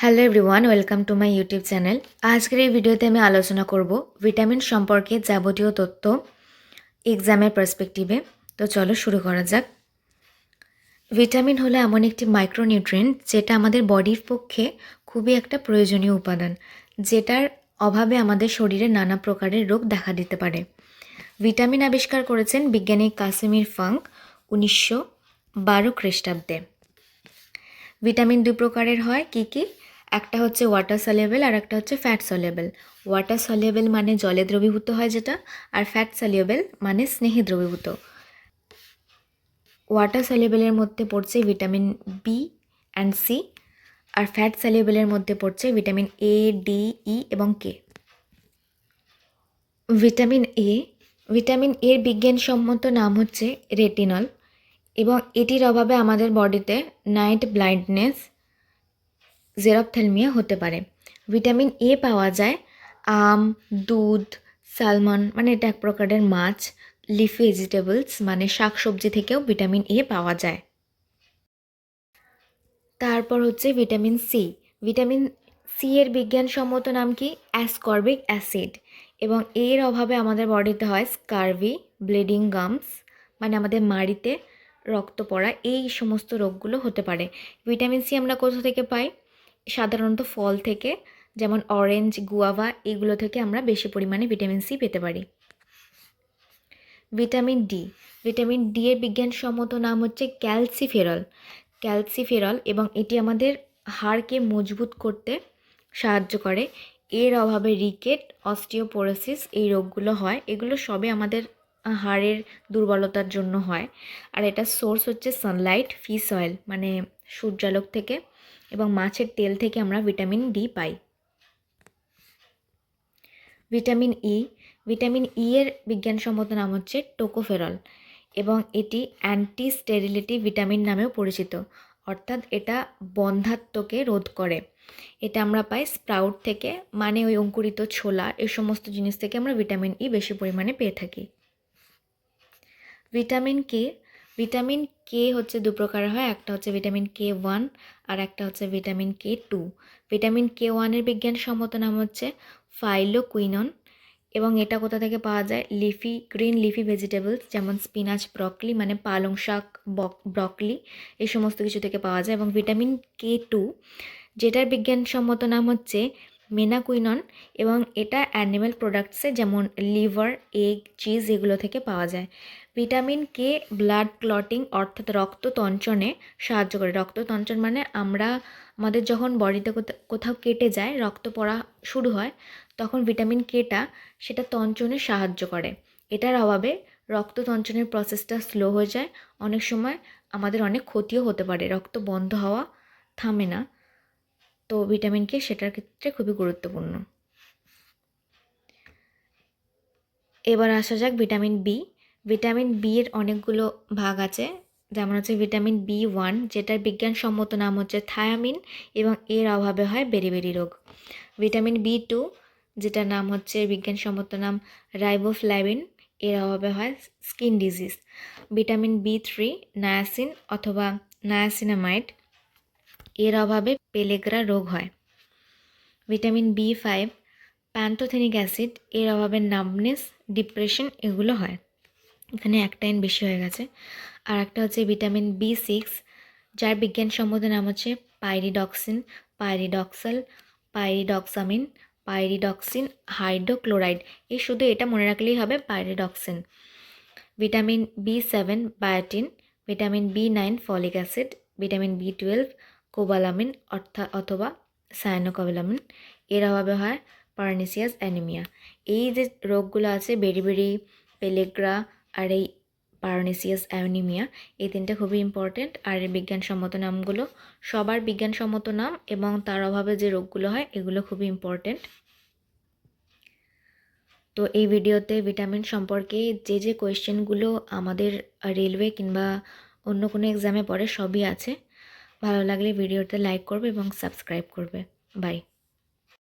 Hello everyone, welcome to my YouTube channel. আজকের এই ভিডিওতে আমি আলোচনা করব ভিটামিন সম্পর্কে যাবতীয় তথ্য এক্সামের পার্সপেক্টিভে। তো চলো শুরু করা যাক। ভিটামিন হলো এমন একটি মাইক্রোনিউট্রিয়েন্ট যেটা আমাদের বডির পক্ষে খুবই একটা প্রয়োজনীয় উপাদান, যেটার অভাবে আমাদের শরীরে নানা প্রকারের রোগ দেখা দিতে পারে। ভিটামিন আবিষ্কার করেছেন বিজ্ঞানী কাসিমির ফাঙ্ক 1912 খ্রিস্টাব্দে। ভিটামিন দুই প্রকারের হয় কি কি? একটা হচ্ছে ওয়াটার সলিউবল আর একটা হচ্ছে ফ্যাট সলিউবল। ওয়াটার সলিউবল মানে জলে দ্রবীভূত হয় যেটা, আর ফ্যাট সলিউবল মানে স্নেহে দ্রবীভূত। ওয়াটার সলিউবলের মধ্যে পড়ছে ভিটামিন বি অ্যান্ড সি, আর ফ্যাট সলিউবলের মধ্যে পড়ছে ভিটামিন এ, ডি, ই এবং কে। ভিটামিন এর বিজ্ঞানসম্মত নাম হচ্ছে রেটিনল, এবং এটির অভাবে আমাদের বডিতে নাইট ব্লাইন্ডনেস, জেরপ্থ্যালমিয়া হতে পারে। ভিটামিন এ পাওয়া যায় আম, দুধ, স্যালমন মানে এটা এক প্রকারের মাছ, লিফি ভেজিটেবলস মানে শাকসবজি থেকেও ভিটামিন এ পাওয়া যায়। তারপর হচ্ছে ভিটামিন সি। ভিটামিন সি এর বিজ্ঞানসম্মত নাম কি? অ্যাসকর্বিক অ্যাসিড, এবং এর অভাবে আমাদের বডিতে হয় স্কারভি, ব্লিডিং গামস মানে আমাদের মাড়িতে রক্ত পড়া, এই সমস্ত রোগগুলো হতে পারে। ভিটামিন সি আমরা কোথা থেকে পাই? সাধারণত ফল থেকে, যেমন অরেঞ্জ, গুয়াভা, এগুলো থেকে আমরা বেশি পরিমাণে ভিটামিন সি পেতে পারি। ভিটামিন ডি এর বিজ্ঞানসম্মত নাম হচ্ছে ক্যালসিফেরল, এবং এটি আমাদের হাড়কে মজবুত করতে সাহায্য করে। এর অভাবে রিকেট, অস্টিওপোরোসিস এই রোগগুলো হয়। এগুলো সবে আমাদের হাড়ের দুর্বলতার জন্য হয়। আর এটা সোর্স হচ্ছে সানলাইট, ফিশ অয়েল মানে সূর্যালোক থেকে, এবং মাছের তেল থেকে আমরা ভিটামিন ডি পাই। ভিটামিন ই এর বিজ্ঞানসম্মত নাম হচ্ছে টোকোফেরল, এবং এটি অ্যান্টি স্টেরিলিটি ভিটামিন নামেও পরিচিত, অর্থাৎ এটা বন্ধ্যাত্বকে রোধ করে। এটা আমরা পাই স্প্রাউট থেকে, মানে ওই অঙ্কুরিত ছোলা, এই সমস্ত জিনিস থেকে আমরা ভিটামিন ই বেশি পরিমাণে পেয়ে থাকি। ভিটামিন কে হচ্ছে দু প্রকার হয়, একটা হচ্ছে ভিটামিন K1 আর একটা হচ্ছে ভিটামিন K2। ভিটামিন K1 এর বিজ্ঞানসম্মত নাম হচ্ছে ফাইলোকুইনন, এবং এটা কোথা থেকে পাওয়া যায়? গ্রিন লিফি ভেজিটেবলস যেমন স্পিনাচ, ব্রকলি মানে পালং শাক, ব্রকলি, এই সমস্ত কিছু থেকে পাওয়া যায়। এবং ভিটামিন K2 যেটার বিজ্ঞানসম্মত নাম হচ্ছে মেনাকুইনন, এবং এটা অ্যানিম্যাল প্রোডাক্টসে যেমন লিভার, এগ, চিজ এগুলো থেকে পাওয়া যায়। ভিটামিন কে ব্লাড ক্লটিং অর্থাৎ রক্ততঞ্চনে সাহায্য করে। রক্ততঞ্চন মানে আমাদের যখন বডিতে কোথাও কেটে যায়, রক্ত পড়া শুরু হয়, তখন ভিটামিন কেটা সেটা তঞ্চনে সাহায্য করে। এটার অভাবে রক্ততঞ্চনের প্রসেসটা স্লো হয়ে যায়, অনেক সময় আমাদের অনেক ক্ষতিও হতে পারে, রক্ত বন্ধ হওয়া থামে না। তো ভিটামিন কে সেটার ক্ষেত্রে খুবই গুরুত্বপূর্ণ। এবার আসা যাক ভিটামিন বি এর অনেকগুলো ভাগ আছে, যেমন হচ্ছে ভিটামিন B1 যেটার বিজ্ঞানসম্মত নাম হচ্ছে থায়ামিন, এবং এর অভাবে হয় বেরিবেরি রোগ। ভিটামিন B2 যেটার নাম হচ্ছে বিজ্ঞানসম্মত নাম রাইবোফ্লাভিন, এর অভাবে হয় skin disease. Vitamin B3 niacin অথবা নায়াসিনামাইড, এর অভাবে পেলেগ্রা রোগ হয়। ভিটামিন B5 প্যান্টোথেনিক অ্যাসিড, এর অভাবে নামনেস, ডিপ্রেশন এগুলো হয়। এখানে একটা এন বেশি হয়ে গেছে। আর একটা হচ্ছে ভিটামিন B6 যার বিজ্ঞানসম্মত নাম হচ্ছে পাইরিডক্সিন, পাইরিডক্সাল, পাইরিডক্সামিন, পাইরিডক্সিন হাইড্রোক্লোরাইড। শুধু এটা মনে রাখলেই হবে, pyridoxine. Vitamin B7 বায়োটিন, vitamin B9 folic acid, vitamin B12 cobalamin অথবা সায়ানোকোবালামিন, এর অভাবে হয় পার্নিসিয়াস অ্যানিমিয়া। এই যে রোগগুলো আছে বেরিবেরি, পেলেগ্রা আর এই পার্নিসিয়াস অ্যানিমিয়া, এই তিনটা খুবই ইম্পর্টেন্ট। আর এর বিজ্ঞানসম্মত নামগুলো সবার বিজ্ঞানসম্মত নাম, এবং তার অভাবে যে রোগগুলো হয় এগুলো খুবই ইম্পর্টেন্ট। তো এই ভিডিওতে ভিটামিন সম্পর্কে যে কোয়েশ্চেনগুলো আমাদের রেলওয়ে কিংবা অন্য কোনো এক্সামে পড়ে সবই আছে। ভালো লাগলে ভিডিওতে লাইক করবে এবং সাবস্ক্রাইব করবে। বাই।